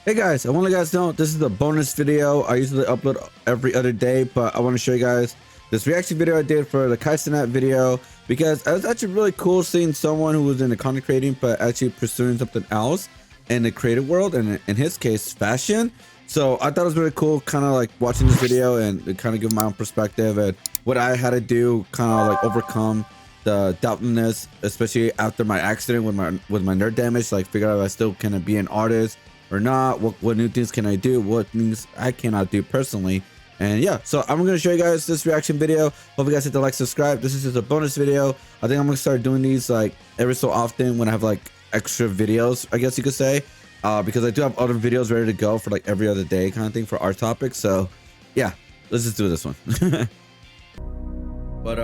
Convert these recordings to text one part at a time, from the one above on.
Hey guys, I want to let you guys know this is a bonus video. I usually upload every other day, but I want to show you guys this reaction video I did for the KaiCenat video because it was actually really cool seeing someone who was in the content creating but actually pursuing something else in the creative world, and in his case fashion. So I thought it was really cool kind of like watching this video and kind of give my own perspective and what I had to do, kind of like overcome the doubtness, especially after my accident with my nerve damage, like figure out if I still can be an artist or not, what new things can I do, what things I cannot do personally. And yeah, so I'm gonna show you guys this reaction video. Hope you guys hit the like, subscribe. This is just a bonus video. I think I'm gonna start doing these like every so often when I have like extra videos, I guess you could say, because I do have other videos ready to go for like every other day kind of thing for our topic. So yeah, let's just do this one. But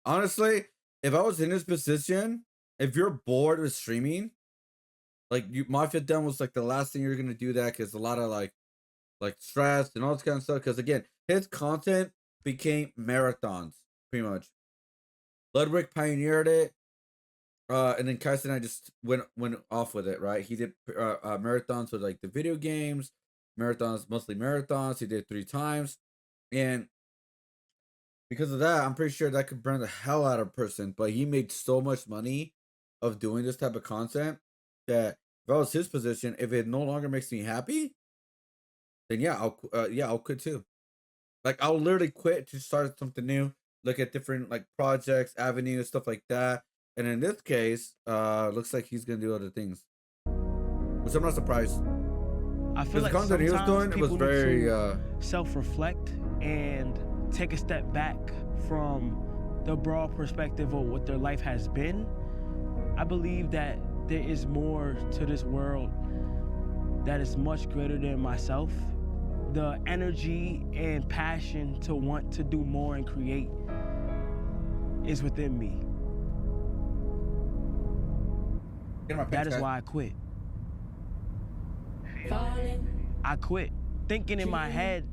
honestly, if I was in this position, if you're bored with streaming, like Mafia Done was like the last thing you're gonna do, that because a lot of like stress and all this kind of stuff. Because again, his content became marathons pretty much. Ludwig pioneered it, and then Kaisen and I just went off with it. Right, he did marathons with like the video games, marathons, mostly marathons. He did 3 times, and because of that, I'm pretty sure that could burn the hell out of a person. But he made so much money of doing this type of content that if I was his position, if it no longer makes me happy, then yeah, I'll quit too. Like I'll literally quit to start something new, look at different like projects, avenues, stuff like that. And in this case, looks like he's gonna do other things, which I'm not surprised. I feel Because the like content he was sometimes doing, it was people very need to self-reflect and take a step back from the broad perspective of what their life has been. I believe that there is more to this world that is much greater than myself. The energy and passion to want to do more and create is within me. That is why I quit. I quit thinking in my head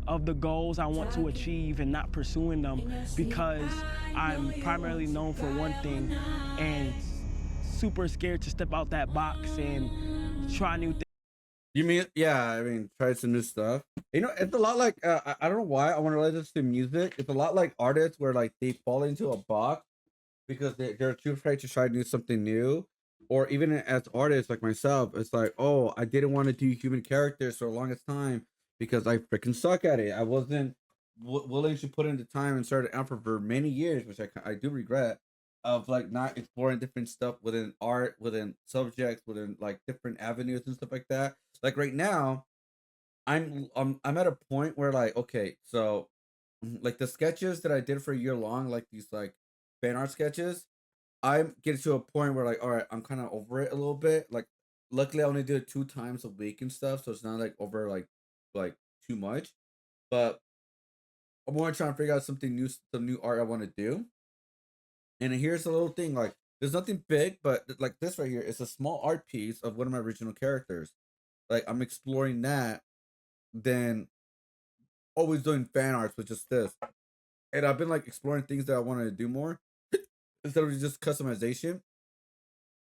of the goals I want to achieve and not pursuing them because I'm primarily known for one thing and super scared to step out that box and try new things. You mean, yeah, I mean, try some new stuff. You know, it's a lot like, I don't know why I want to relate this to music. It's a lot like artists where like they fall into a box because they're too afraid to try to do something new. Or even as artists like myself, it's like, oh, I didn't want to do human characters for the longest time because I freaking suck at it. I wasn't willing to put in the time and started effort for many years, which I do regret, of like not exploring different stuff within art, within subjects, within like different avenues and stuff like that. Like right now, I'm at a point where like, okay, so like the sketches that I did for a year long, like these like fan art sketches, I'm getting to a point where like, all right, I'm kind of over it a little bit. Like, luckily I only do it 2 times a week and stuff, so it's not like over like too much. But I'm more trying to figure out something new, some new art I want to do. And here's a little thing, like there's nothing big, but like this right here, it's a small art piece of one of my original characters. Like I'm exploring that, then always doing fan arts with just this. And I've been like exploring things that I wanted to do more instead of just customization.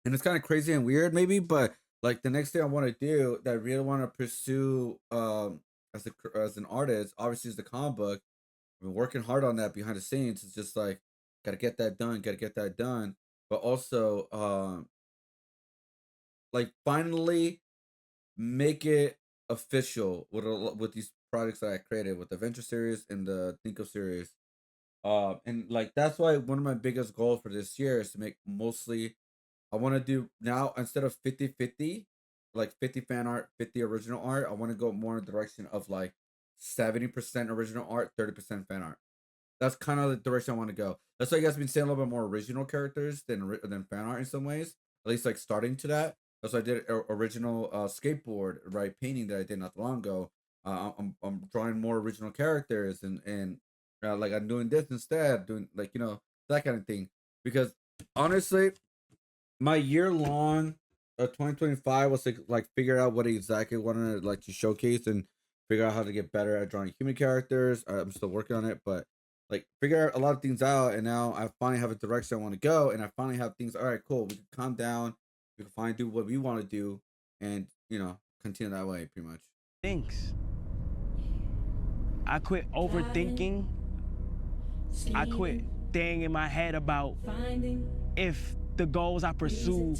And it's kind of crazy and weird maybe, but like the next thing I want to do that I really want to pursue as an artist, obviously is the comic book. I've been working hard on that behind the scenes. It's just like gotta get that done, gotta get that done. But also like finally make it official with these projects that I created with the Venture series and the Thinko series. And like that's why one of my biggest goals for this year is to make mostly, I want to do now instead of 50-50, like 50 fan art, 50 original art, I want to go more in the direction of like 70% original art, 30% fan art. That's kind of the direction I want to go. That's why you guys have been saying a little bit more original characters than fan art in some ways. At least like starting to that. That's why I did original skateboard, right, painting that I did not long ago. I'm drawing more original characters and like I'm doing this instead, doing like that kind of thing. Because honestly, my year long 2025 was to like figure out what exactly I wanted like to showcase and figure out how to get better at drawing human characters. I'm still working on it, but like figure a lot of things out, and now I finally have a direction I want to go, and I finally have things. All right, cool. We can calm down. We can finally do what we want to do, and continue that way, pretty much. things. I quit overthinking. I quit staying in my head about if the goals I pursue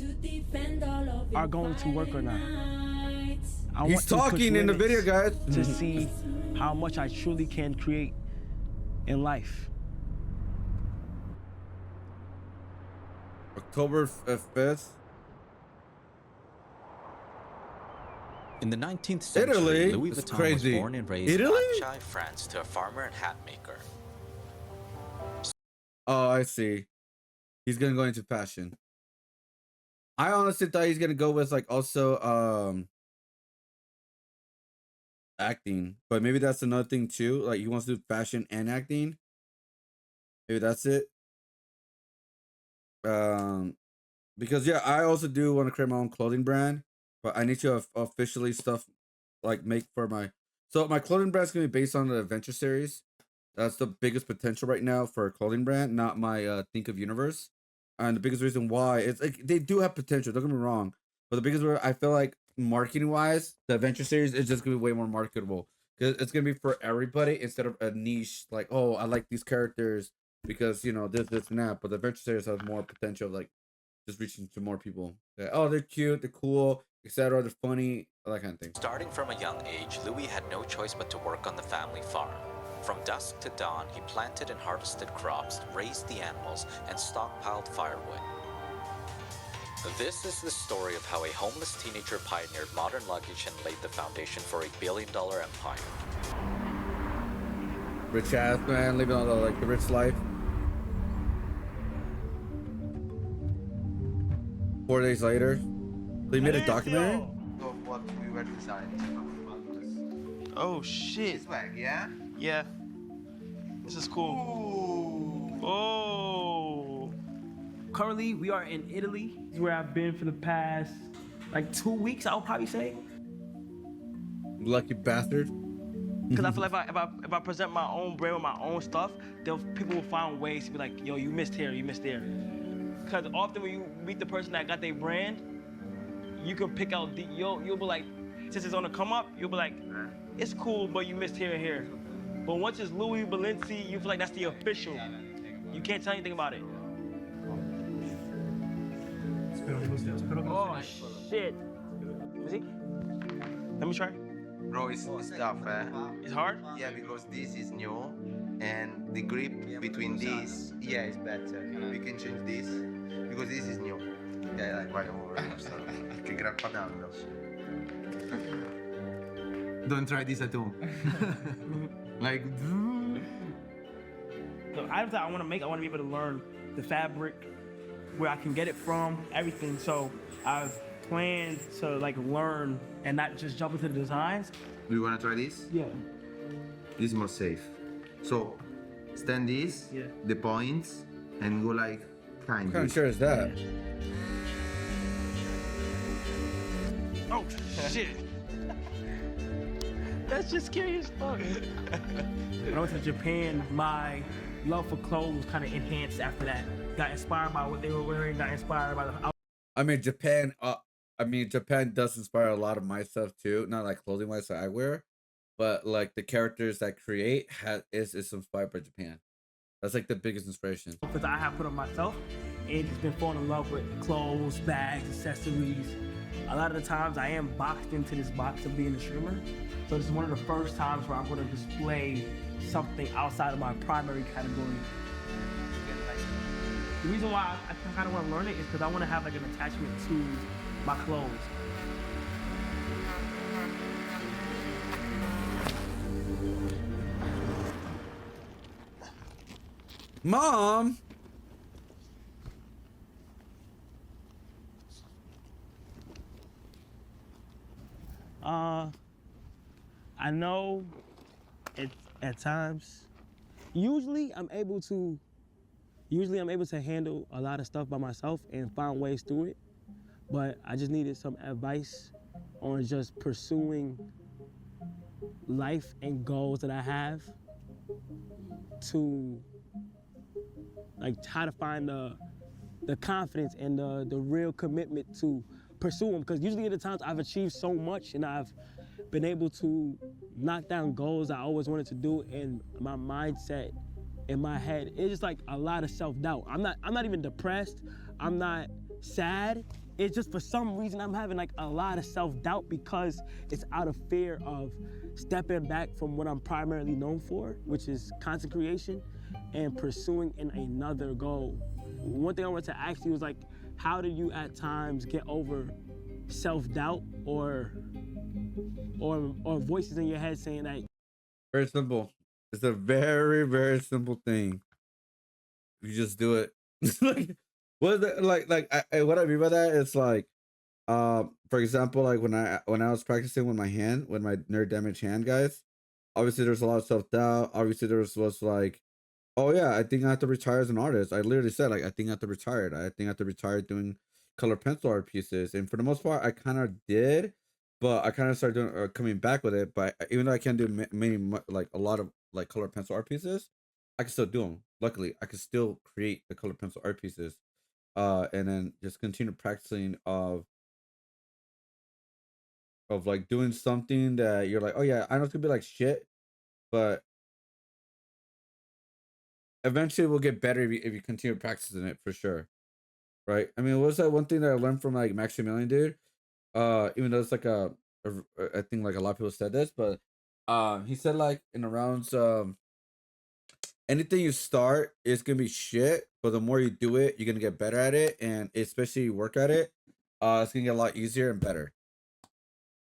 are going to work or not. He's talking in the video, guys. To see how much I truly can create in life. October 5th. In the 19th century, Italy? Louis That's Vuitton crazy. was born and raised Italy? in Acci, France, to a farmer and hat maker. Oh, I see. He's gonna go into fashion. I honestly thought he's gonna go with like also acting, but maybe that's another thing too. Like he wants to do fashion and acting. Maybe that's it. Because yeah, I also do want to create my own clothing brand, but I need to officially make for my. So my clothing brand is gonna be based on the adventure series. That's the biggest potential right now for a clothing brand, not my Think of Universe. And the biggest reason why it's like they do have potential. Don't get me wrong, but the biggest reason I feel like marketing wise, the adventure series is just gonna be way more marketable because it's gonna be for everybody instead of a niche. Like, oh, I like these characters because you know this, and that. But the adventure series has more potential, of, like just reaching to more people. Oh, they're cute, they're cool, etc. They're funny, all that kind of thing. Starting from a young age, Louis had no choice but to work on the family farm. From dusk to dawn, he planted and harvested crops, raised the animals, and stockpiled firewood. This is the story of how a homeless teenager pioneered modern luggage and laid the foundation for a billion-dollar empire. Rich ass man living on the rich life. 4 days later, they made a documentary. Of what we were designing. Oh shit. Swag, yeah? Yeah. This is cool. Ooh. Oh. Currently, we are in Italy. This is where I've been for the past like 2 weeks, I would probably say. Lucky bastard. Because I feel like if I present my own brand with my own stuff, people will find ways to be like, yo, you missed here, you missed there. Because often when you meet the person that got their brand, you can pick out you'll be like, since it's on the come up, you'll be like, it's cool, but you missed here and here. But once it's Louis Balenci, you feel like that's the official. You can't tell anything about it. Oh shit. Is he? Let me try. Bro, it's tough, eh? It's hard? Yeah, because this is new and the grip between these, yeah, is better. We can change this because this is new. Yeah, like right over. Che grappadando. Don't try this at home. Like. The items that I want to make, I want to be able to learn the fabric, where I can get it from, everything. So I've planned to like learn and not just jump into the designs. Do you wanna try this? Yeah. This is more safe. So stand this, Yeah. the points, and go like kind What kind of shirt is that? Oh shit. That's just scary as fuck. When I went to Japan, my love for clothes was kind of enhanced after that. Got inspired by what they were wearing, got inspired by the I mean, Japan. Japan does inspire a lot of my stuff too. Not like clothing wise that I wear, but like the characters that create is inspired by Japan. That's like the biggest inspiration. outfits I have put on myself, and just been falling in love with clothes, bags, accessories. A lot of the times I am boxed into this box of being a streamer. So this is one of the first times where I'm going to display something outside of my primary category. The reason why I kind of want to learn it is because I want to have like an attachment to my clothes. Mom. I know at times, usually I'm able to handle a lot of stuff by myself and find ways through it. But I just needed some advice on just pursuing life and goals that I have to like how to find the confidence and the real commitment to pursue them, because usually at the times I've achieved so much and I've been able to knock down goals I always wanted to do, and my mindset in my head, it's just like a lot of self-doubt. I'm not even depressed. I'm not sad. It's just for some reason I'm having like a lot of self-doubt because it's out of fear of stepping back from what I'm primarily known for, which is content creation, and pursuing in another goal. One thing I wanted to ask you was like, how do you at times get over self-doubt or voices in your head saying that? Very simple. It's a very, very simple thing. You just do it. Like, what is it like? What I mean by that is like, for example, like when I was practicing with my nerd damage hand, guys. Obviously, there's a lot of self doubt. Obviously, was like, oh yeah, I think I have to retire as an artist. I literally said like, I think I have to retire. I think I have to retire doing color pencil art pieces. And for the most part, I kind of did, but I kind of started doing coming back with it. But even though I can't do like a lot of like color pencil art pieces, I can still do them. Luckily, I can still create the color pencil art pieces. And then just continue practicing of like doing something that you're like, oh yeah, I know it's gonna be like shit, but eventually we'll get better if you continue practicing it for sure. Right? I mean, what was that one thing that I learned from like Maximilian, dude? Even though it's like I think like a lot of people said this, but he said like in the rounds, anything you start is gonna be shit, but the more you do it, you're gonna get better at it, and especially you work at it, it's gonna get a lot easier and better.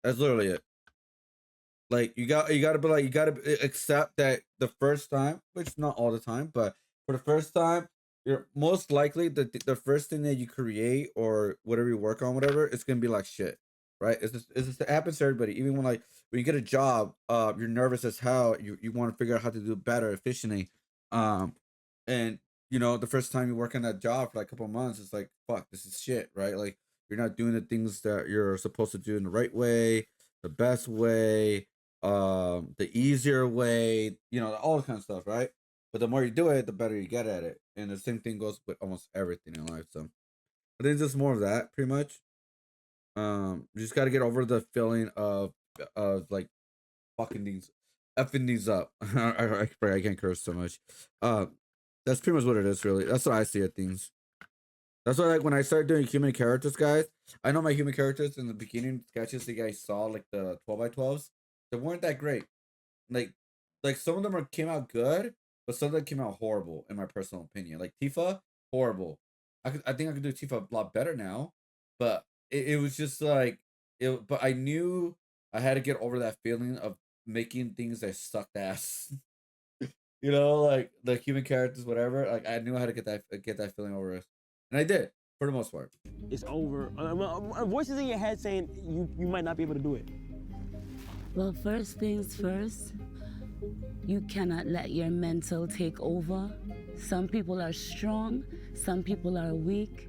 That's literally it. Like you gotta be like you gotta accept that the first time, which not all the time, but for the first time, you're most likely the first thing that you create or whatever you work on, whatever, it's gonna be like shit, right? It happens to everybody. Even when you get a job, you're nervous as hell. You want to figure out how to do it better, efficiently, um, and the first time you work on that job for like a couple of months, it's like fuck, this is shit, right? Like you're not doing the things that you're supposed to do in the right way, the best way, the easier way, all that kind of stuff, right? But the more you do it, the better you get at it. And the same thing goes with almost everything in life. So I think it's just more of that, pretty much. You just gotta get over the feeling of like fucking these effing these up. I can't curse so much. That's pretty much what it is, really. That's what I see at things. That's why, like, when I started doing human characters, guys, I know my human characters in the beginning sketches that you guys saw, like the 12x12s, they weren't that great. Like, some of them came out good, but some of them came out horrible, in my personal opinion. Like Tifa, horrible. I think I could do Tifa a lot better now, but it was just like it. But I knew I had to get over that feeling of making things that sucked ass. Like the human characters, whatever. Like I knew how to get that feeling over it, and I did for the most part. It's over. Voices in your head saying you might not be able to do it. Well, first things first, you cannot let your mental take over. Some people are strong, some people are weak.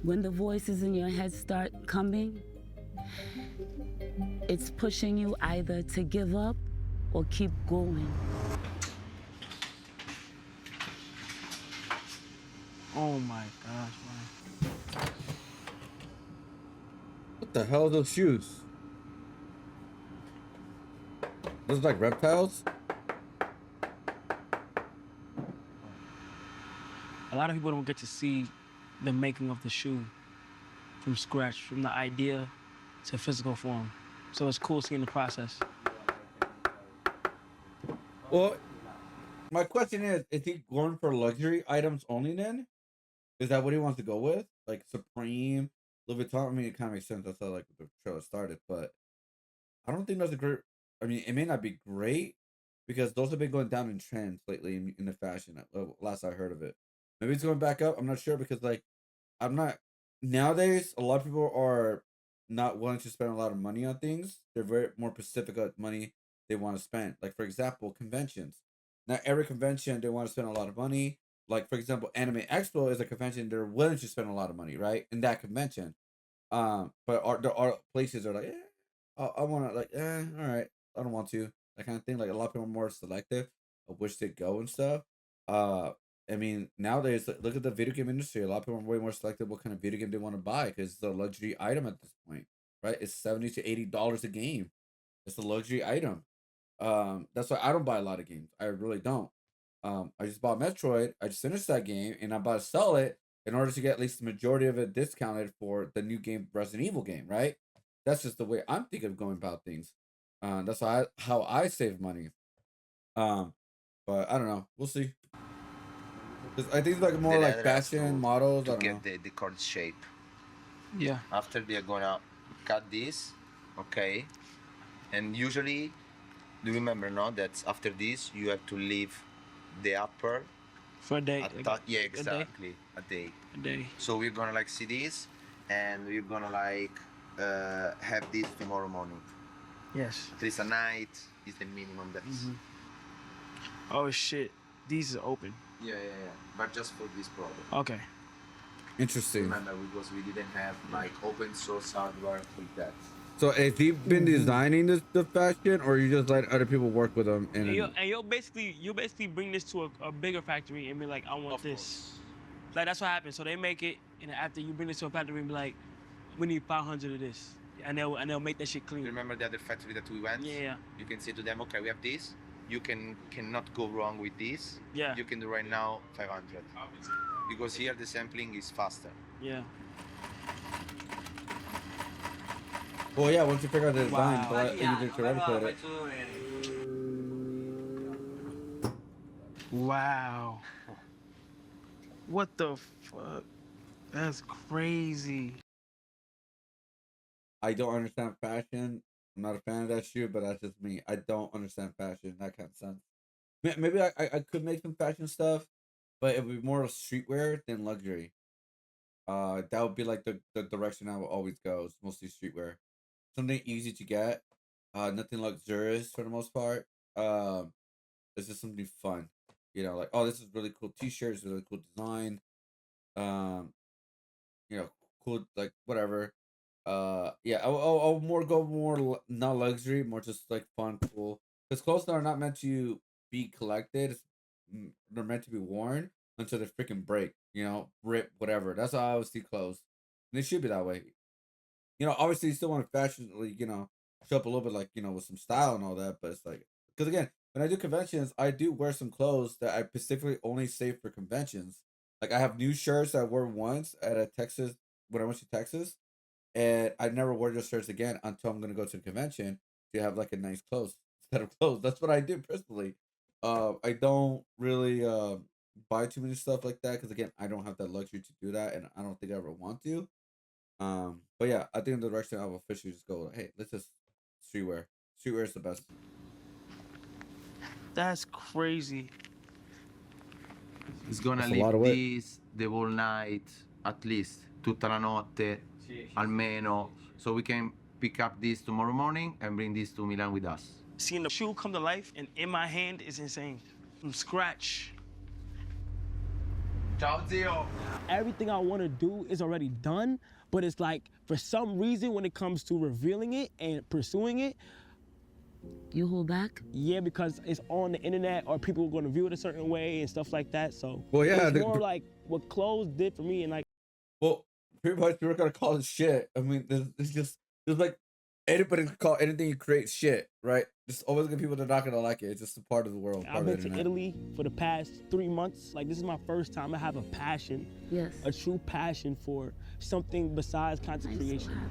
When the voices in your head start coming, it's pushing you either to give up or keep going. Oh my gosh, man. What the hell are those shoes? Those are like reptiles? A lot of people don't get to see the making of the shoe from scratch, from the idea to physical form. So it's cool seeing the process. Well, my question is he going for luxury items only then? Is that what he wants to go with? Like Supreme, Louis Vuitton? I mean, it kind of makes sense. That's how like the trailer started, but I don't think that's a great. I mean, it may not be great because those have been going down in trends lately in the fashion. Last I heard of it, maybe it's going back up. I'm not sure because like I'm not nowadays. A lot of people are not willing to spend a lot of money on things. They're very more specific on money they want to spend. Like for example, conventions. Not every convention they want to spend a lot of money. Like for example, Anime Expo is a convention they're willing to spend a lot of money, right? In that convention. But there are places are like, I want to like, all right, I don't want to, that kind of thing. Like a lot of people are more selective of which they go and stuff. Uh, I mean, nowadays, look at the video game industry. A lot of people are way more selective what kind of video game they want to buy because it's a luxury item at this point, right? It's $70 to $80 a game. It's a luxury item. That's why I don't buy a lot of games. I really don't. I just bought Metroid. I just finished that game, and I'm about to sell it in order to get at least the majority of it discounted for the new game, Resident Evil game, right? That's just the way I'm thinking of going about things. That's how I save money. But I don't know. We'll see. 'Cause I think it's like more The like leather has fashion models. I to don't know. get the cord shape. Yeah. After they're gonna cut this, okay, and usually, do you remember no? That after this you have to leave the upper. For a day. Yeah, exactly. A day. A day. So we're gonna like see this, and we're gonna like have this tomorrow morning. Yes. At least a night is the minimum. That's Oh shit. These are open. yeah. But just for this problem. Okay. Interesting. Remember, because we didn't have like open source hardware with that. So, has he been designing the fashion, or you just let other people work with them? And you'll basically bring this to a bigger factory and be like, I want this. Like that's what happens. So they make it, and after you bring this to a factory and be like, we need 500 of this, and they'll make that shit clean. Remember the other factory that we went? Yeah. You can say to them, okay, we have this. You cannot go wrong with this. Yeah. You can do right now 500. Because here the sampling is faster. Yeah. well, yeah. Once you figure out the design, Wow. but you need to replicate it. Wow. What the fuck? That's crazy. I don't understand fashion. I'm not a fan of that shit, but that's just me. I don't understand fashion in that kind of sense. Maybe I could make some fashion stuff, but it would be more of streetwear than luxury. That would be like the direction I would always go. It's mostly streetwear. Something easy to get. Nothing luxurious for the most part. It's just something fun. You know, like, oh, this is really cool t-shirt, it's really cool design. You know, cool, like, whatever. Yeah, I'll go more not luxury, more just like fun, cool. Because clothes are not meant to be collected. They're meant to be worn until they freaking break. You know, rip, whatever. That's how I always see clothes, and it should be that way. You know, obviously you still want to fashionably, you know, show up a little bit like, you know, with some style and all that. But it's like, because again, when I do conventions, I do wear some clothes that I specifically only save for conventions. Like I have new shirts that I wore once at a Texas when I went to Texas, and I never wore those shirts again until I'm gonna go to the convention to have like a nice clothes set of clothes. That's what I do personally. I don't really buy too many stuff like that because again, I don't have that luxury to do that, and I don't think I ever want to. But yeah, I think the direction I will officially just go. Hey, let's just streetwear. Streetwear is the best. That's crazy. It's gonna That's a lot of leave weight. this the whole night, at least tutta la notte, almeno, so we can pick up this tomorrow morning and bring this to Milan with us. Seeing the shoe come to life and in my hand is insane. From scratch. Ciao zio! Everything I want to do is already done, but it's like, for some reason, when it comes to revealing it and pursuing it, You hold back? yeah, because it's on the internet or people are going to view it a certain way and stuff like that. So Well, yeah, it's more like what clothes did for me, and like, Well, pretty much people are gonna call it shit. I mean, there's like anybody can call anything you create shit, right? There's always gonna be people that are not gonna like it. It's just a part of the world. I've been to Italy for the past 3 months. Like, this is my first time I have a passion, Yes. a true passion for something besides content I'm so creation. happy.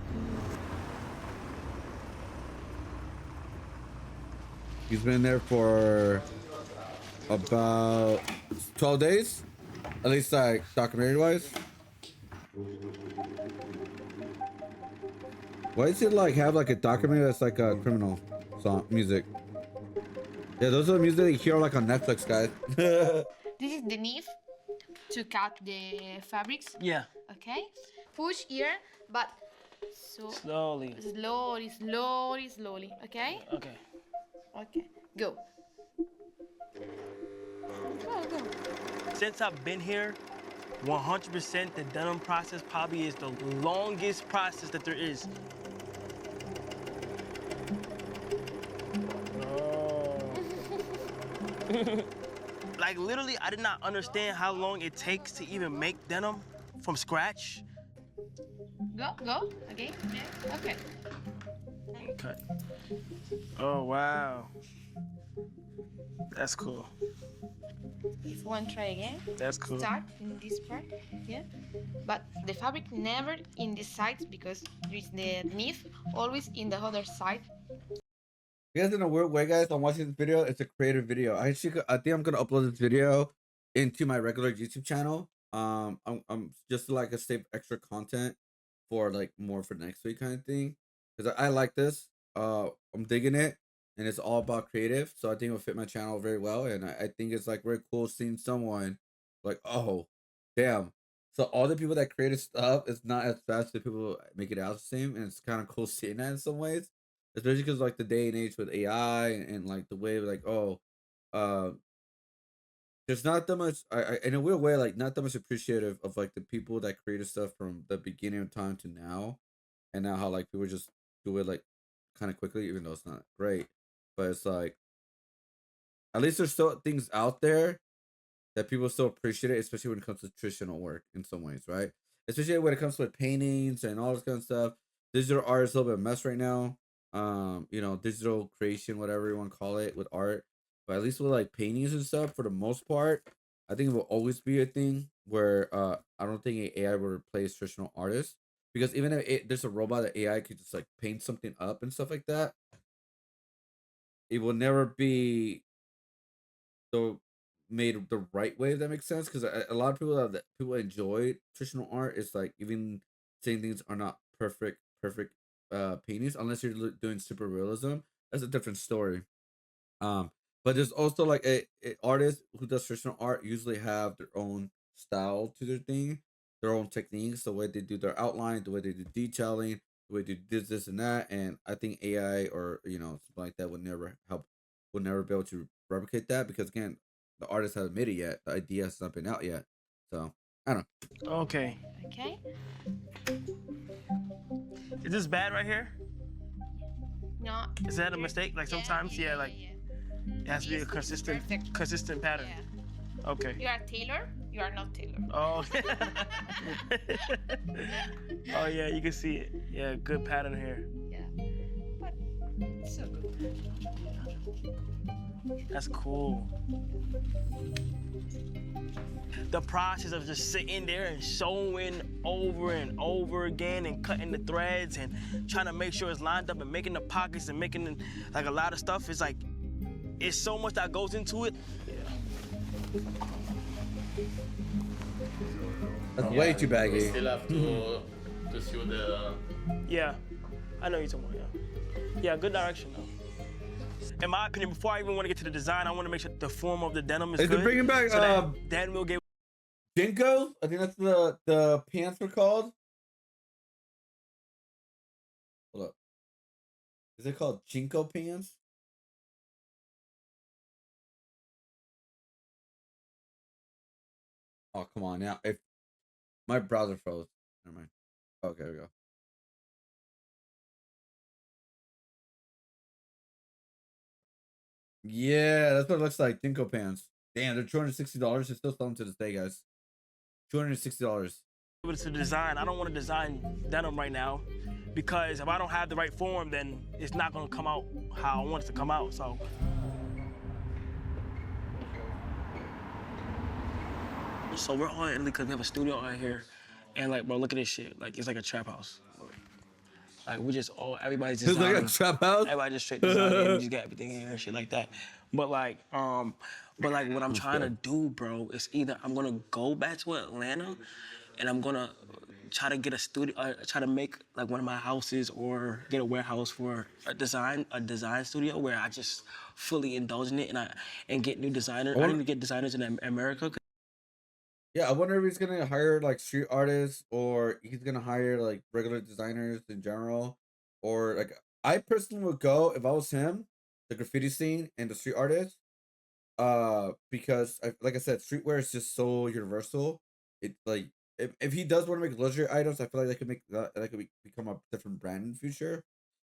He's been there for about 12 days, at least like documentary wise. Why does it like have like a documentary that's like a criminal song music? Yeah, those are the music that you hear like on Netflix, guys. This is the knife to cut the fabrics. Yeah, Okay, push here, but so slowly. slowly. Okay, Okay. okay, go. Go. Since I've been here, 100% the denim process probably is the longest process that there is. Oh. Like literally, I did not understand how long it takes to even make denim from scratch. Go. Okay. Yeah. Okay. Okay. Oh wow. That's cool. If you want to try again, That's cool. start in this part. Yeah. But the fabric never in this side because there is the knit always in the other side. You guys, in a weird way, guys, I'm watching this video. It's a creative video. I think I'm gonna upload this video into my regular YouTube channel. I'm just like a save extra content for like more for next week kind of thing because I like this. I'm digging it, and it's all about creative. So I think it'll fit my channel very well, and I think it's like very cool seeing someone like, oh, damn. So all the people that created stuff, it's not as fast as people make it out the same, and it's kind of cool seeing that in some ways, especially because like the day and age with AI and like the way like uh there's not that much I in a weird way like not that much appreciative of like the people that created stuff from the beginning of time to now, and now how like people just do it like kind of quickly even though it's not great, but it's like at least there's still things out there that people still appreciate it, especially when it comes to traditional work in some ways, right? Especially when it comes with paintings and all this kind of stuff. Digital art is a little bit of a mess right now. Digital creation, whatever you want to call it, with art. But at least with like paintings and stuff, for the most part, I think it will always be a thing where I don't think AI will replace traditional artists, because even if there's a robot that AI could just like paint something up and stuff like that, it will never be the made the right way, if that makes sense, because a lot of people that people enjoy traditional art. It's like even saying things are not perfect paintings unless you're doing super realism. That's a different story. um but there's also like a artist who does traditional art usually have their own style to their thing, their own techniques, the way they do their outline, the way they do detailing, the way they do this and that. And I think AI or something like that would never be able to replicate that, because again, the artist hasn't made it yet, the idea has not been out yet. So I don't know. Okay. Okay. Is this bad right here? No. Is that a mistake? Like sometimes, yeah, like it has to be a consistent pattern. Yeah. Okay. You are tailor. You are not tailor. Oh. Oh yeah, you can see it. Yeah, good pattern here. Yeah. But it's so good. That's cool. The process of just sitting there and sewing over and over again and cutting the threads and trying to make sure it's lined up and making the pockets and making like a lot of stuff is like, it's so much that goes into it. Yeah. That's way too baggy. We still have to sew the. Yeah, I know you're talking about, yeah. Yeah, good direction though. In my opinion, before I even want to get to the design, I want to make sure the form of the denim is Is good. it bringing back so then we'll get Jinkos? I think that's the pants were called. Hold up. Is it called Jinko pants? Oh, come on now. If my browser froze. Never mind. Okay, there we go. Yeah, that's what it looks like. Jinko pants. Damn, they're $260. They're still selling to this day, guys. $260. to the design. I don't want to design denim right now because if I don't have the right form, then it's not going to come out how I want it to come out. So. So we're all in Italy because we have a studio out here, and like, bro, look at this shit. Like, it's like a trap house. Like, we just all, everybody's just. It's like a trap house? Everybody just straight design. We just got everything in here and shit like that. But like what I'm trying to do, bro, is either I'm gonna go back to Atlanta, and I'm gonna try to get a studio, try to make like one of my houses or get a warehouse for a design studio where I just fully indulge in it and get new designers. I need to get designers in America. Yeah, I wonder if he's gonna hire like street artists or he's gonna hire like regular designers in general. Or like I personally would go if I was him, the graffiti scene and the street artists. Because like I said, streetwear is just so universal. It like if he does want to make luxury items, I feel like that could become a different brand in the future.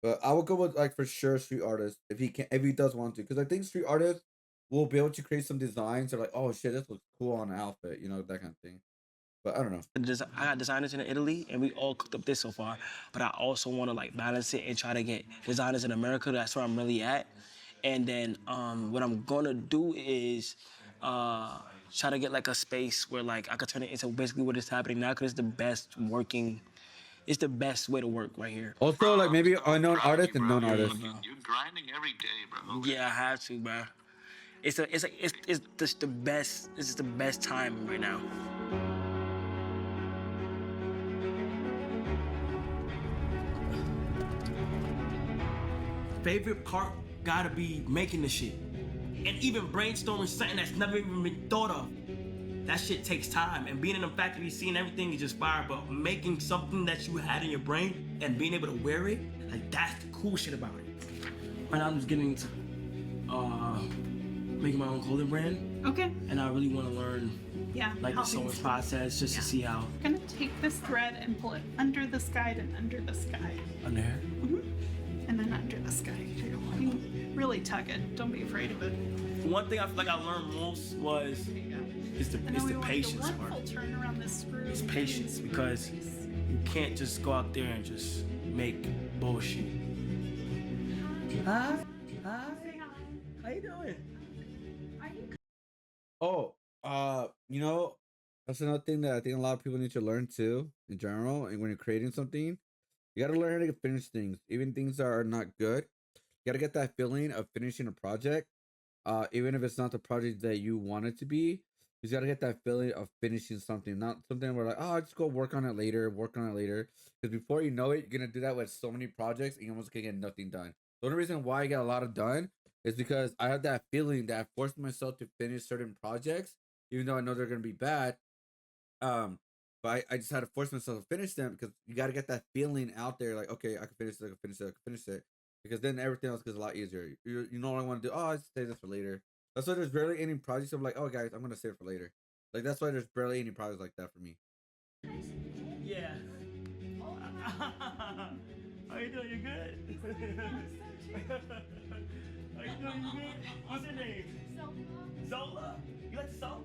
But I would go with like for sure street artists if he does want to, because I think street artists we'll be able to create some designs. Or like, oh shit, this looks cool on an outfit, you know, that kind of thing. But I don't know. I got designers in Italy, and we all cooked up this so far. But I also want to like balance it and try to get designers in America. That's where I'm really at. And then what I'm gonna do is try to get like a space where like I could turn it into basically what is happening now, because it's the best working. It's the best way to work right here. Also, like maybe unknown artists and known artists. You're grinding every day, bro. Yeah, I have to, bro. It's just the best. This is the best time right now. Favorite part gotta be making the shit. And even brainstorming something that's never even been thought of. That shit takes time. And being in the factory, seeing everything is just fire, but making something that you had in your brain and being able to wear it, like that's the cool shit about it. Right now I'm just getting into making my own clothing brand. Okay. And I really wanna learn like the sewing process just to see how. I'm gonna take this thread and pull it under the sky and under the sky. Under here? And then under the sky too. I mean, really tug it. Don't be afraid of it. One thing I feel like I learned most was it's the patience part. Full turn around this screw. It's patience, because you can't just go out there and just make bullshit. Hi. How you doing? Oh, you know, that's another thing that I think a lot of people need to learn too, in general. And when you're creating something, you gotta learn how to finish things, even things that are not good. You gotta get that feeling of finishing a project, even if it's not the project that you want it to be. You just gotta get that feeling of finishing something, not something where like, oh, I'll just go work on it later. Because before you know it, you're gonna do that with so many projects, and you almost can get nothing done. The only reason why I get a lot of done is because I have that feeling that I forced myself to finish certain projects, even though I know they're gonna be bad. But I just had to force myself to finish them, because you got to get that feeling out there, like, okay, I can finish it, because then everything else gets a lot easier. You know what I want to do? Oh, I just save this for later. That's why there's barely any projects I'm like, oh, guys, I'm going to save it for later. Like, that's why there's barely any projects like that for me. Yeah. How you doing? You good? How you doing? You good? What's your name? Zola. You like to sew?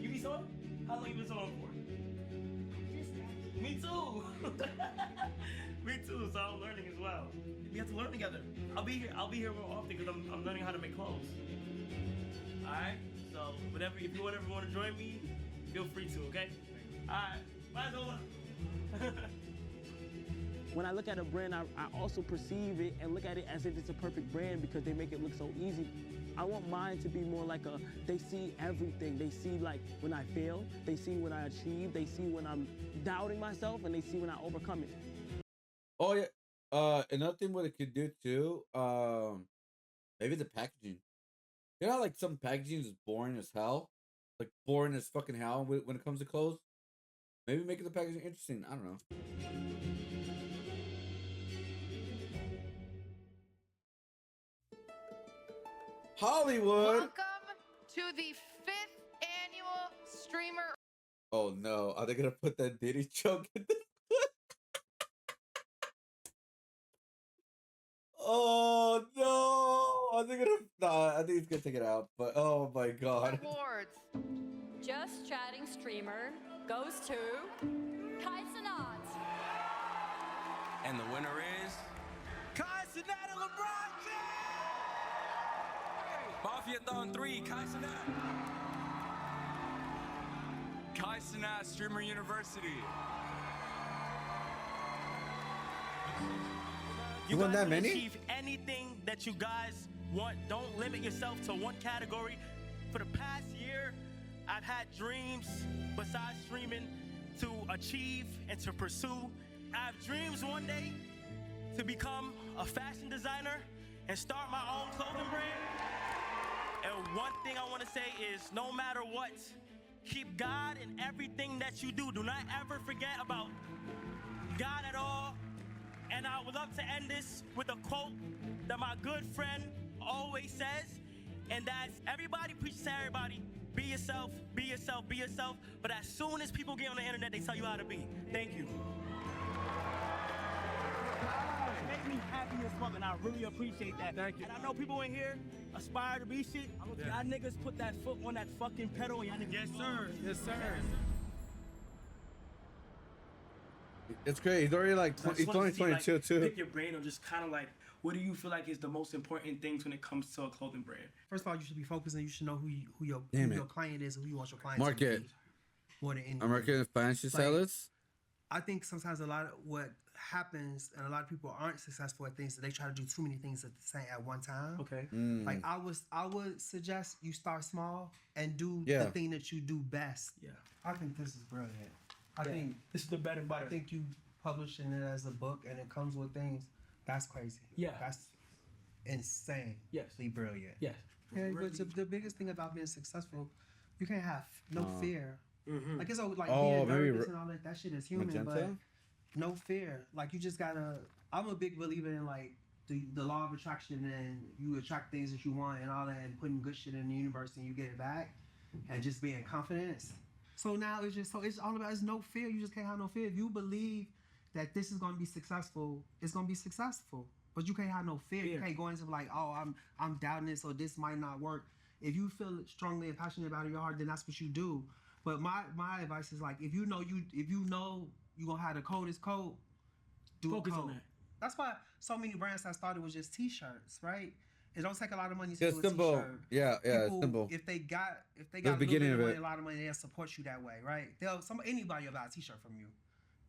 You be sewing? How long you been sewing for? Me too. Me too. So I'm learning as well. We have to learn together. I'll be here more often because I'm learning how to make clothes. All right. So whatever, if you ever want to join me, feel free to. Okay. All right. Bye, Zola. When I look at a brand, I also perceive it and look at it as if it's a perfect brand, because they make it look so easy. I want mine to be more like they see everything. They see like when I fail, they see when I achieve, they see when I'm doubting myself, and they see when I overcome it. Oh yeah. Another thing what it could do too, maybe the packaging. You know how, like, some packaging is boring as hell? Like, boring as fucking hell when it comes to clothes? Maybe making the packaging interesting. I don't know. Hollywood. Welcome to the 5th annual streamer. Oh no, are they gonna put that Diddy joke in this? Oh no, I think he's gonna take it out. But oh my god. Awards. Just Chatting Streamer goes to KaiCenat. And the winner is KaiCenat and LeBron James! Mafia Thon 3, KaiCenat. KaiCenat Streamer University. You won that many? Achieve anything that you guys want. Don't limit yourself to one category. For the past year, I've had dreams besides streaming to achieve and to pursue. I have dreams one day to become a fashion designer and start my own clothing brand. And one thing I want to say is, no matter what, keep God in everything that you do. Do not ever forget about God at all. And I would love to end this with a quote that my good friend always says, and that's, everybody preaches to everybody, be yourself, be yourself, be yourself. But as soon as people get on the internet, they tell you how to be. Thank you. make me happy as fuck, and I really appreciate that. Thank you. And I know people in here aspire to be shit. Y'all niggas put that foot on that fucking pedal, and y'all niggas. Yes, sir. Yes, sir. It's great. He's already like he's only 22 too. Pick your brain, or just kind of like, what do you feel like is the most important things when it comes to a clothing brand? First of all, you should be focusing. You should know who your client is and who you want your client Market. to be. More than anything. American financial sellers. I think sometimes a lot of what happens, and a lot of people aren't successful at things, that they try to do too many things at one time. Okay. Like I would suggest you start small and do the thing that you do best. Yeah. I think this is brilliant. I think this is the better and better. I think you publishing it as a book and it comes with things. That's crazy. Yeah. That's insane. Yes. Brilliant. Yes. Yeah, but the biggest thing about being successful, you can't have no fear. Mm-hmm. Like it's all like being nervous and all that. That shit is human, but no fear. Like you just gotta. I'm a big believer in like the law of attraction, and you attract things that you want and all that, and putting good shit in the universe and you get it back, and just being confident. So now it's all about, it's no fear. You just can't have no fear. If you believe that this is gonna be successful, it's gonna be successful. But you can't have no fear. You can't go into like, oh, I'm doubting this, or this might not work. If you feel strongly and passionate about it in your heart, then that's what you do. But my advice is like, if you know you gonna have the coldest coat, focus on that. That's why so many brands that started with just T-shirts, right? It don't take a lot of money to do a simple. T-shirt. Yeah, People, it's simple. If they got The a little beginning bit of of money, it. a lot of money, they'll support you that way, right? Anybody will buy a T-shirt from you.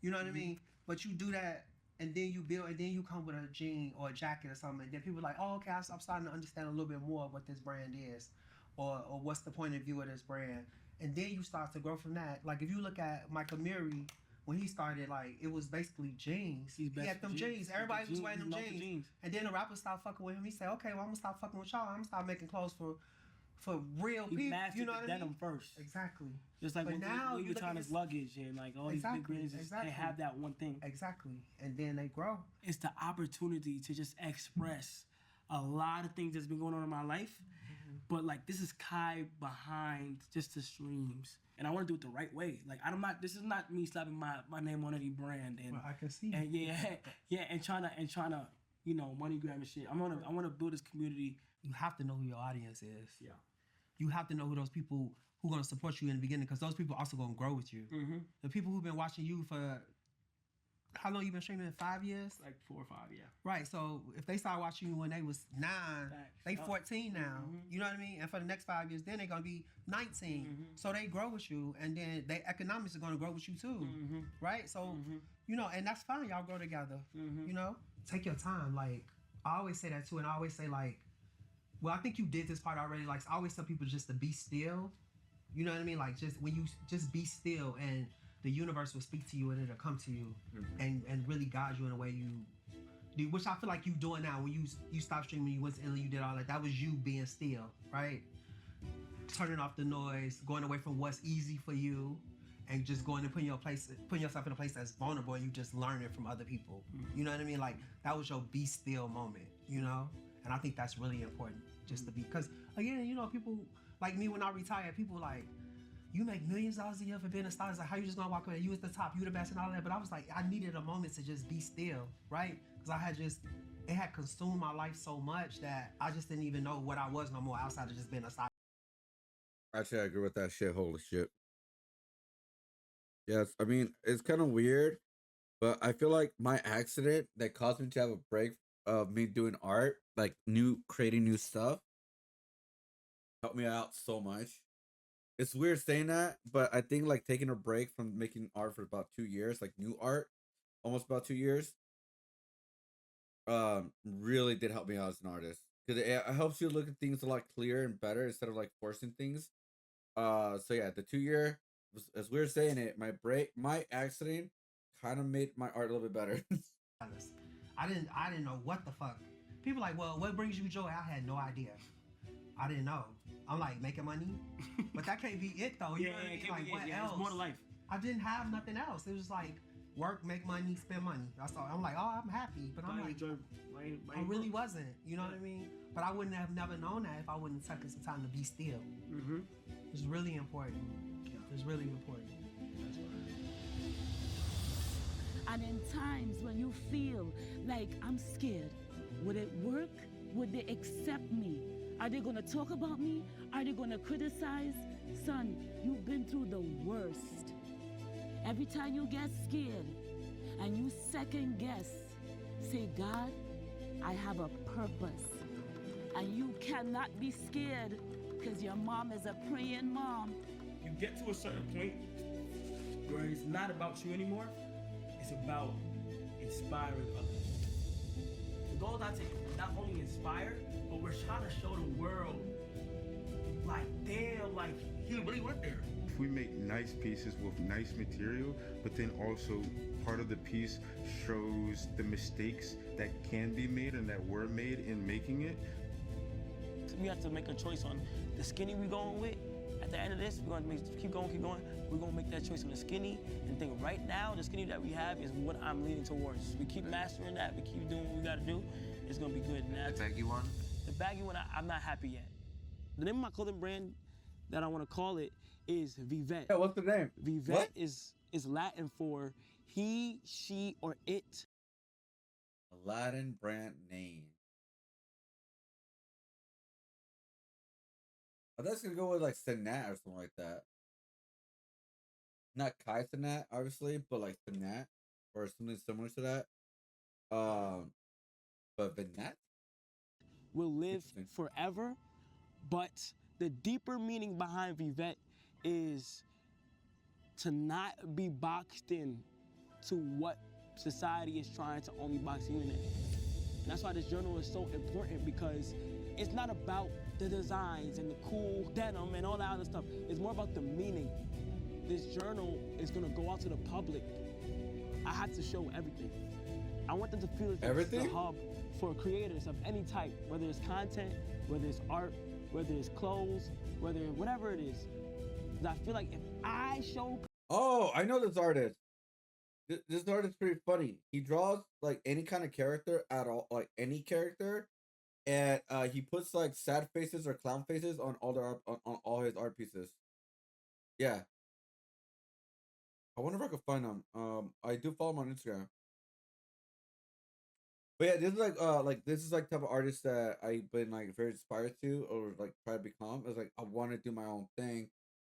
You know what I mean? But you do that, and then you build, and then you come with a jean or a jacket or something, and then people are like, oh, okay, I'm starting to understand a little bit more of what this brand is, or what's the point of view of this brand, and then you start to grow from that. Like if you look at Michael Murray, when he started, like it was basically jeans. He had them jeans. Everybody was wearing them jeans. And then the rappers stopped fucking with him. He said, okay, well I'm gonna stop fucking with y'all. I'm gonna start making clothes for real people. You know what I mean? Denim first. Exactly. Just like but when now Louis Vuitton's luggage and like all these big brands, they have that one thing. Exactly. And then they grow. It's the opportunity to just express a lot of things that's been going on in my life. But like this is Kai behind just the streams. And I want to do it the right way. Like this is not me slapping my name on any brand. And I can see. And and trying to money grab and shit. I want to build this community. You have to know who your audience is. Yeah. You have to know who those people who are gonna support you in the beginning, because those people also gonna grow with you. Mm-hmm. The people who've been watching you for how long you been streaming? 5 years? Like 4 or 5, yeah. Right. So if they started watching you when they was 9, they 14 now. Mm-hmm. You know what I mean? And for the next 5 years, then they're gonna be 19. Mm-hmm. So they grow with you, and then their economics are gonna grow with you too. Mm-hmm. Right. So and that's fine. Y'all grow together. Mm-hmm. You know, take your time. Like I always say that too, and I always say like, well, I think you did this part already. Like I always tell people just to be still. You know what I mean? Like just when you just be still, and the universe will speak to you, and it'll come to you, and really guide you in a way you do, which I feel like you doing now. When you stopped streaming, you went to Italy, you did all that. That was you being still, right? Turning off the noise, going away from what's easy for you, and just going and putting yourself in a place that's vulnerable, and you just learning from other people. You know what I mean? Like that was your be still moment, you know? And I think that's really important, just to be, because again, people like me, when I retired, people like, you make millions of dollars a year for being a star. It's like, how you just gonna walk away? You was the top, you the best and all that. But I was like, I needed a moment to just be still, right? Because it had consumed my life so much that I just didn't even know what I was no more outside of just being a star. Actually, I agree with that shit. Holy shit. Yes, I mean, it's kind of weird, but I feel like my accident that caused me to have a break of me doing art, like creating new stuff, helped me out so much. It's weird saying that, but I think like taking a break from making art for about 2 years, like new art, almost about 2 years, really did help me out as an artist, because it helps you look at things a lot clearer and better instead of like forcing things. So yeah, the 2 year, as weird saying it, my accident kind of made my art a little bit better. I didn't know what the fuck. People like, well, what brings you joy? I had no idea. I didn't know. I'm like, making money, but that can't be it though. You know what I mean? Like, what else? It's more to life. I didn't have nothing else. It was like work, make money, spend money. That's all. I'm like, oh, I'm happy, but I'm like, I really wasn't. You know what I mean? But I wouldn't have never known that if I wouldn't have taken some time to be still. Mm-hmm. It's really important. It's really important. And in times when you feel like I'm scared, would it work? Would they accept me? Are they gonna talk about me? Are they gonna criticize? Son, you've been through the worst. Every time you get scared and you second guess, say, God, I have a purpose. And you cannot be scared because your mom is a praying mom. You get to a certain point where it's not about you anymore, it's about inspiring others. The goal is not to not only inspire, but we're trying to show the world, like, damn, like, he really went there. If we make nice pieces with nice material, but then also part of the piece shows the mistakes that can be made and that were made in making it. We have to make a choice on the skinny we're going with. At the end of this, we're going to keep going. We're going to make that choice on the skinny and think right now the skinny that we have is what I'm leaning towards. We keep mastering that. We keep doing what we got to do. It's going to be good. And the baggy one? The baggy one, I'm not happy yet. The name of my clothing brand that I want to call it is Vivet. Yeah, what's the name? Vivet is Latin for he, she, or it. A Latin brand name. I thought it's gonna go with like Cenat or something like that. Not KaiCenat, obviously, but like Cenat or something similar to that. But Vinat will live forever, but the deeper meaning behind Vivet is to not be boxed in to what society is trying to only box you in. And that's why this journal is so important, because it's not about the designs and the cool denim and all that other stuff. It's more about the meaning. This journal is gonna go out to the public. I have to show everything. I want them to feel it's a hub for creators of any type, whether it's content, whether it's art, whether it's clothes, whatever it is. Because I feel like if I show... Oh, I know this artist. This artist is pretty funny. He draws like any kind of character at all, like any character, and he puts like sad faces or clown faces on all on all his art pieces. Yeah. I wonder if I could find him. I do follow him on Instagram. But yeah, this is like type of artist that I've been like very inspired to or like try to become. It's like I want to do my own thing.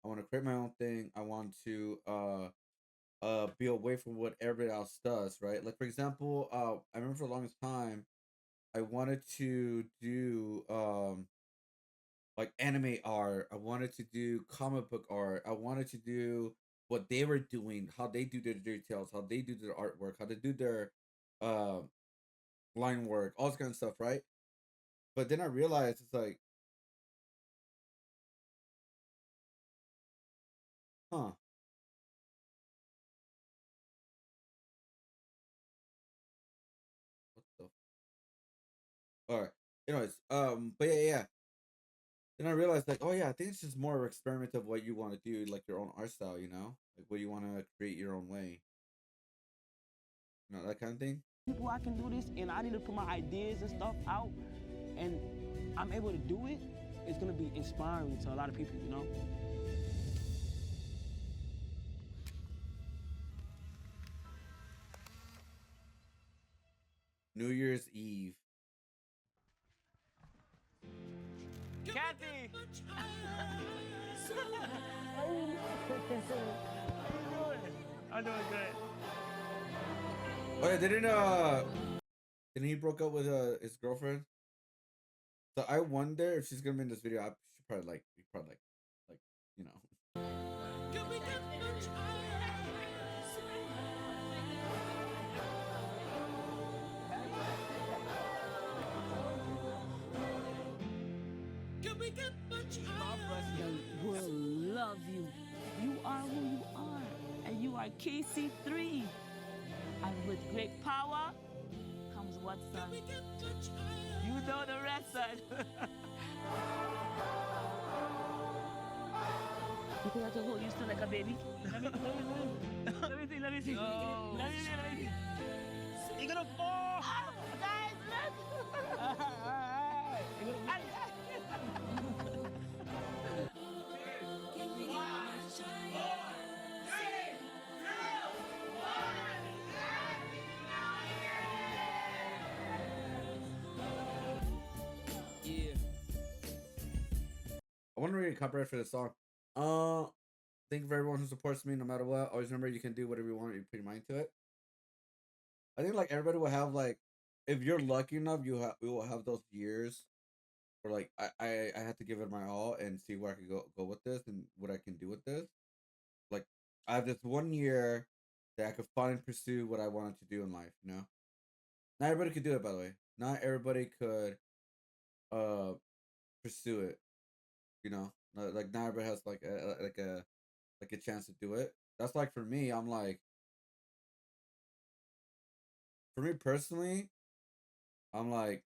I want to create my own thing. I want to be away from what everybody else does, right? Like for example, I remember for the longest time I wanted to do like anime art. I wanted to do comic book art. I wanted to do what they were doing, how they do their details, how they do their artwork, how they do their line work, all this kind of stuff, right? But then I realized it's like, huh. What the? All right. Anyways, but yeah. Then I realized like, oh yeah, I think it's just more of an experiment of what you want to do, like your own art style, you know, like what you want to create your own way. You know, that kind of thing. People, I can do this, and I need to put my ideas and stuff out, and I'm able to do it. It's gonna be inspiring to a lot of people, you know. New Year's Eve. Kathy! How you doing? I'm doing good. Oh yeah, didn't he broke up with his girlfriend? So I wonder if she's gonna be in this video. She probably like you know. The world love you. You are who you are, and you are KC3. And with great power comes what, son? You know the rest, son. You think I can hold you still like a baby? Let me see. Let me see. You're gonna fall. Guys, look. I want to read a copyright for this song. Thank you for everyone who supports me no matter what. Always remember you can do whatever you want. You put your mind to it. I think like everybody will have like, if you're lucky enough, we will have those years where like I had to give it my all and see where I could go with this and what I can do with this. Like I have this 1 year that I could finally pursue what I wanted to do in life. You know, not everybody could do it. By the way, not everybody could uh pursue it. You know, like not everybody has like a chance to do it. That's like for me. I'm like, for me personally, I'm like,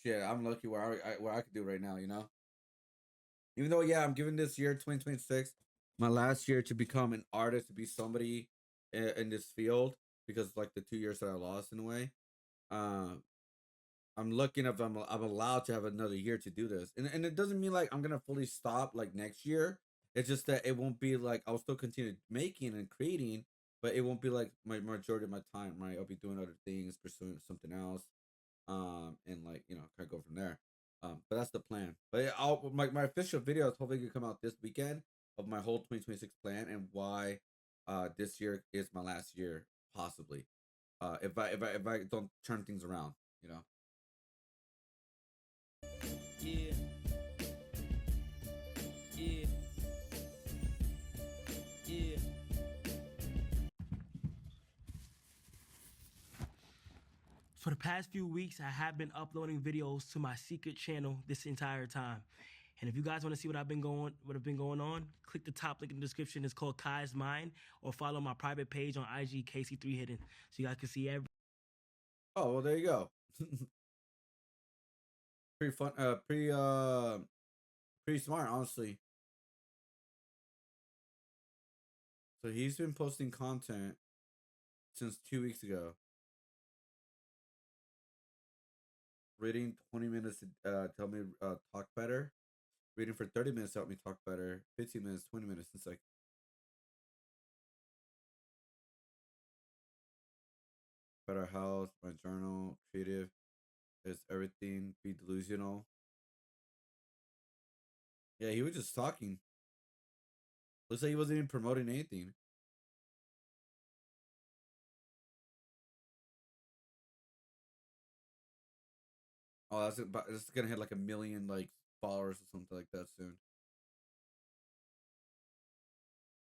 shit. I'm lucky where I could do right now. You know, even though yeah, I'm giving this year 2026 my last year to become an artist, to be somebody in this field, because like the 2 years that I lost in a way. Um, I'm lucky enough. I'm allowed to have another year to do this, and it doesn't mean like I'm gonna fully stop like next year. It's just that it won't be like I'll still continue making and creating, but it won't be like my majority of my time. Right, I'll be doing other things, pursuing something else, and like kind of go from there. But that's the plan. But I'll my official video is hopefully gonna come out this weekend of my whole 2026 plan and why this year is my last year possibly. If I don't turn things around, you know. Yeah. Yeah. Yeah. For the past few weeks, I have been uploading videos to my secret channel this entire time. And if you guys want to see what have been going on, click the top link in the description. It's called Kai's Mind, or follow my private page on IG, KC3 Hidden, so you guys can see every. Oh well, there you go. Pretty fun. Pretty smart, honestly. So he's been posting content since 2 weeks ago. Reading 20 minutes to tell me talk better. Reading for 30 minutes to help me talk better. 15 minutes, 20 minutes. It's like better health, my journal, creative is everything. Be delusional. Yeah, he was just talking. Looks like he wasn't even promoting anything. Oh, that's gonna hit like 1 million like followers or something like that soon.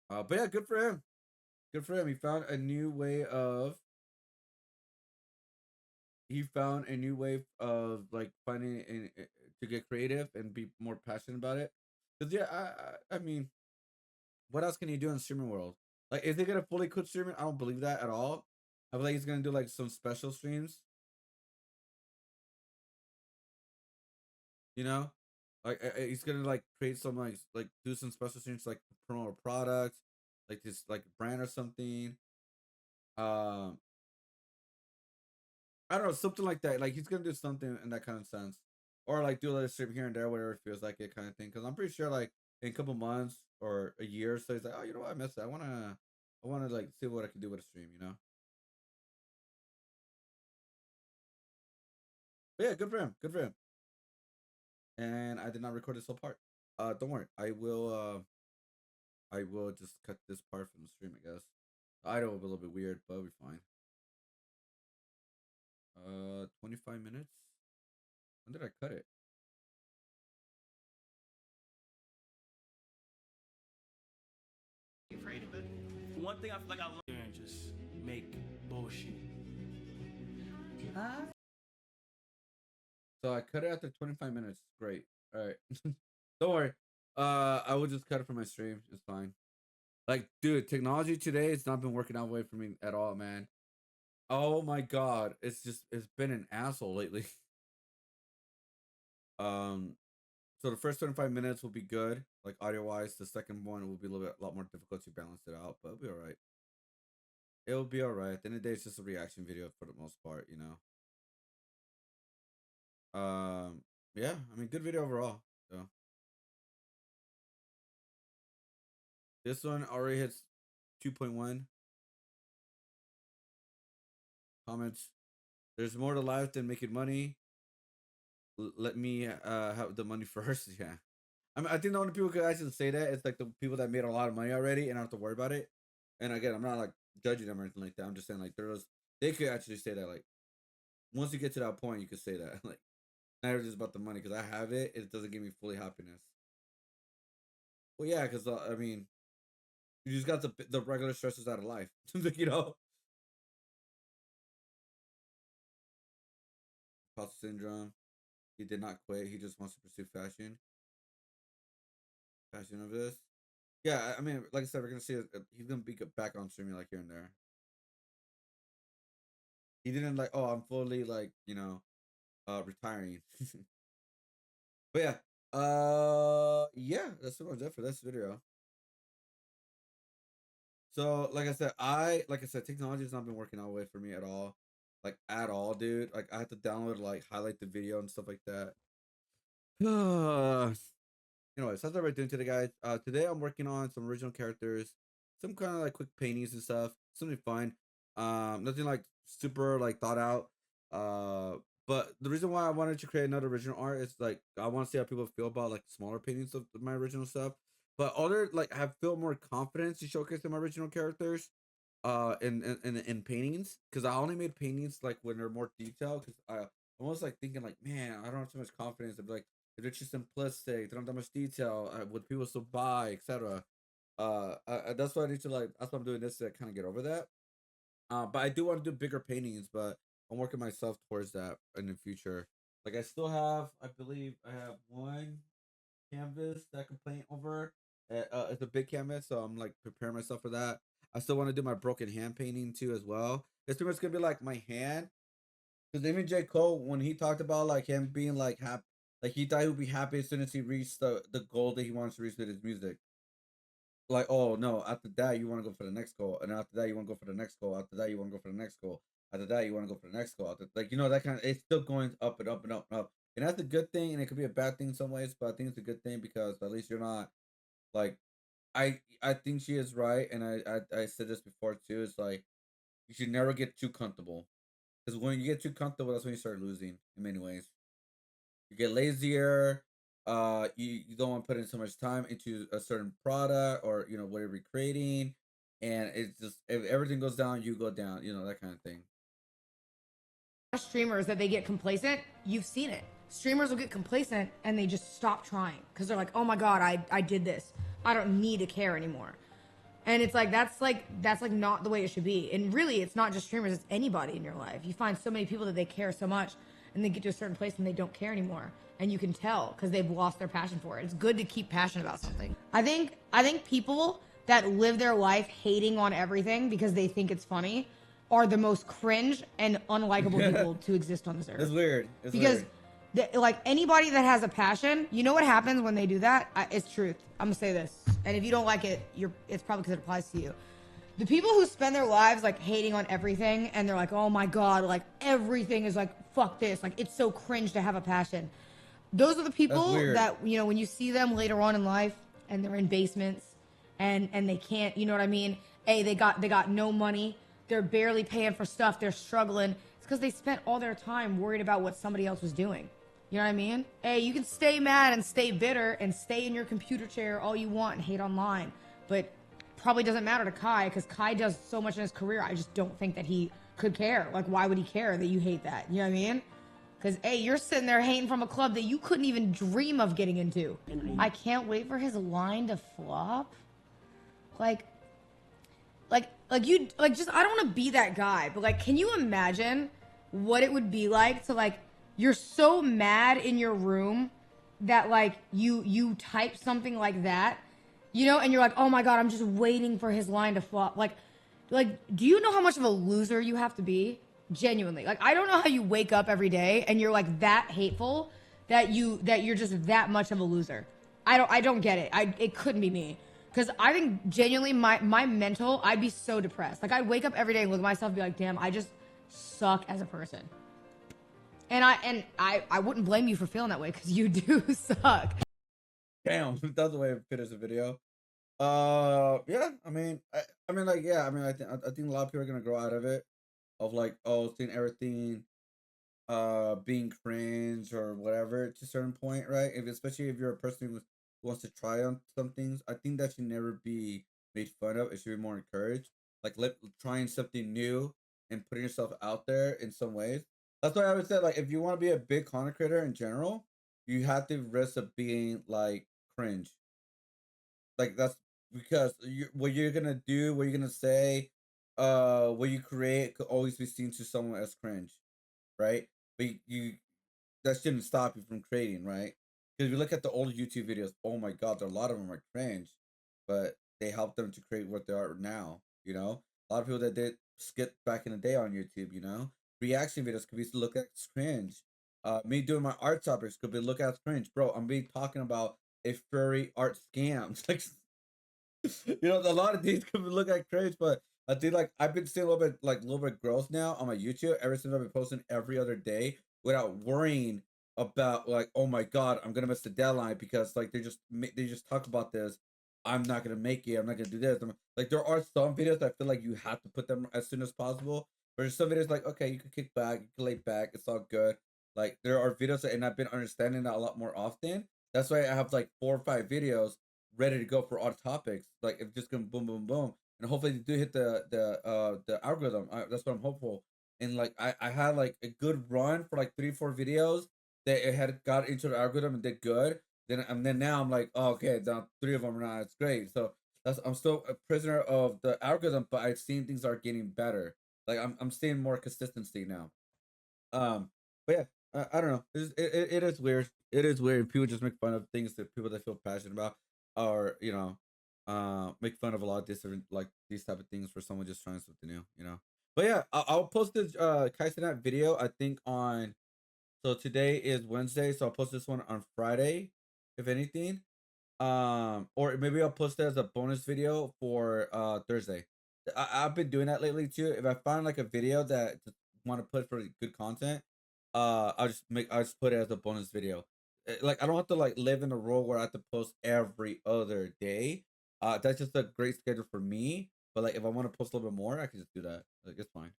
But yeah, good for him. Good for him. He found a new way of like finding to get creative and be more passionate about it. Cause yeah, I mean, what else can you do in the streaming world? Like, is he gonna fully quit streaming? I don't believe that at all. I feel like he's gonna do like some special streams. You know, like he's gonna like create some like do some special streams like promote a product, like this like brand or something. Um, I don't know, something like that. Like he's gonna do something in that kind of sense, or like do a little stream here and there, whatever it feels like it, kind of thing. Because I'm pretty sure like in a couple months or a year or so, he's like, oh, you know what, I missed that. I wanna like see what I can do with a stream, you know. But yeah, good for him. Good for him. And I did not record this whole part. Don't worry. I will. I will just cut this part from the stream, I guess. I know it'll be a little bit weird, but it'll be fine. 25 minutes. When did I cut it? You afraid of it? One thing I feel like I learned and just make bullshit. Huh? So I cut it after 25 minutes. Great. All right. Don't worry. I will just cut it from my stream. It's fine. Like, dude, technology today has not been working out way for me at all, man. Oh my god, it's been an asshole lately. Um, so the first 25 minutes will be good, like audio wise. The second one will be a lot more difficult to balance it out, but it'll be all right. It'll be all right. At the end of the day, it's just a reaction video for the most part, you know. Yeah, I mean, good video overall. So this one already hits 2.1 comments. There's more to life than making money. let me have the money first. Yeah, I mean, I think the only people who could actually say that is like the people that made a lot of money already and don't have to worry about it. And again, I'm not like judging them or anything like that. I'm just saying like they could actually say that like once you get to that point, you could say that like not just about the money because I have it. It doesn't give me fully happiness. Well, yeah, because I mean, you just got the regular stresses out of life, you know. Imposter syndrome. He did not quit. He just wants to pursue fashion. Fashion of this. Yeah, I mean, like I said, we're gonna see. He's gonna be back on streaming like here and there. He didn't like, oh, I'm fully like, retiring. But yeah, yeah, that's pretty much it for this video. So, like I said, technology has not been working out way for me at all, like at all, dude. Like I have to download, like highlight the video and stuff like that. Anyways, that's what we're doing today, guys. Today I'm working on some original characters, some kind of like quick paintings and stuff. Something fun. Nothing like super like thought out. But the reason why I wanted to create another original art is like I want to see how people feel about like smaller paintings of my original stuff. But other like I feel more confidence to showcase my original characters, in paintings because I only made paintings like when they're more detailed because I almost like thinking like man I don't have too much confidence. I'd be like if they're too simplistic, they don't have that much detail. Would people still buy, etc. That's why I need to like. That's why I'm doing this to kind of get over that. But I do want to do bigger paintings, but I'm working myself towards that in the future. Like I still have, I believe I have one canvas that I can paint over. It's a big canvas, so I'm like preparing myself for that. I still want to do my broken hand painting too as well. It's pretty much gonna be like my hand because even J. Cole, when he talked about like him being like happy, like he thought he would be happy as soon as he reached the goal that he wants to reach with his music. Like, oh no, after that you want to go for the next goal, and after that you want to go for the next goal. After that you want to go for the next goal. After that you want to go for the next goal. Like that kind of it's still going up and up and up and up, and that's a good thing, and it could be a bad thing in some ways, but I think it's a good thing because at least you're not like I think she is right, and I said this before too. It's like you should never get too comfortable because when you get too comfortable, that's when you start losing in many ways. You get lazier. You don't want to put in so much time into a certain product or whatever you're creating, and it's just if everything goes down, you go down. That kind of thing. Streamers that they get complacent, you've seen it. Streamers will get complacent and they just stop trying because they're like, oh my god, I did this. I don't need to care anymore. And it's like that's not the way it should be. And really, it's not just streamers; it's anybody in your life. You find so many people that they care so much, and they get to a certain place and they don't care anymore, and you can tell because they've lost their passion for it. It's good to keep passionate about something. I think people that live their life hating on everything because they think it's funny are the most cringe and unlikable people to exist on this earth. It's weird. Because like anybody that has a passion, you know what happens when they do that? It's truth. I'm gonna say this, and if you don't like it, it's probably because it applies to you. The people who spend their lives like hating on everything, and they're like, oh my god, like everything is like fuck this, like it's so cringe to have a passion. Those are the people that when you see them later on in life, and they're in basements, and they can't, you know what I mean? They got no money. They're barely paying for stuff. They're struggling. It's because they spent all their time worried about what somebody else was doing. You know what I mean? Hey, you can stay mad and stay bitter and stay in your computer chair all you want and hate online. But probably doesn't matter to Kai because Kai does so much in his career. I just don't think that he could care. Like, why would he care that you hate that? You know what I mean? Because, hey, you're sitting there hating from a club that you couldn't even dream of getting into. I can't wait for his line to flop. Like just I don't want to be that guy, but like, can you imagine what it would be like to like, you're so mad in your room that like you type something like that, and you're like, oh my god, I'm just waiting for his line to flop. Like, do you know how much of a loser you have to be? Genuinely, like, I don't know how you wake up every day and you're like that hateful that you're just that much of a loser. I don't get it. It couldn't be me. Because I think genuinely my mental, I'd be so depressed. Like, I'd wake up every day and look at myself and be like, damn, I just suck as a person. And I wouldn't blame you for feeling that way because you do suck. Damn, that's the way to finish the video. Yeah, I think a lot of people are gonna grow out of it, of like, oh, seeing everything, being cringe, cringe or whatever to a certain point, right? Especially if you're a person who wants to try on some things, I think that should never be made fun of. It should be more encouraged. Like trying something new and putting yourself out there in some ways. That's why I would say, like, if you want to be a big content creator in general, you have to risk of being like cringe. Like that's because what you're gonna do, what you're gonna say, what you create could always be seen to someone as cringe, right? But you that shouldn't stop you from creating, right? Because if you look at the old YouTube videos, oh my god, there are a lot of them are cringe, but they helped them to create what they are now. You know, a lot of people that did skit back in the day on YouTube, you know, reaction videos could be looked at as cringe. Me doing my art topics could be looked at as cringe, bro. I'm be talking about a furry art scams, like you know, a lot of these could look like cringe, but I think like I've been seeing a little bit growth now on my YouTube ever since I've been posting every other day without worrying about like, oh my god, I'm gonna miss the deadline because like they just talk about this. I'm not gonna make it. I'm not gonna do this. Like there are some videos that I feel like you have to put them as soon as possible. But there's some videos like okay, you can kick back, you can lay back, it's all good. Like there are videos and I've been understanding that a lot more often. That's why I have like 4 or 5 videos ready to go for odd topics. Like it's just gonna boom, boom, boom, and hopefully they do hit the algorithm. That's what I'm hopeful. And like I had like a good run for like 3 or 4 videos that it had got into the algorithm and did good. Then now I'm like, oh, okay, now 3 of them are not. It's great. So I'm still a prisoner of the algorithm, but I've seen things are getting better. Like I'm seeing more consistency now. But yeah, I don't know. It is weird. It is weird. People just make fun of things that people that feel passionate about, or you know, make fun of a lot of different like these type of things for someone just trying something new. You know. But yeah, I'll post this KaiCenat video. I think on so today is Wednesday, so I'll post this one on Friday, if anything. Or maybe I'll post it as a bonus video for Thursday. I've been doing that lately too. If I find like a video that want to put for good content, I'll just put it as a bonus video. Like I don't have to like live in a role where I have to post every other day. That's just a great schedule for me. But like if I want to post a little bit more, I can just do that. Like it's fine.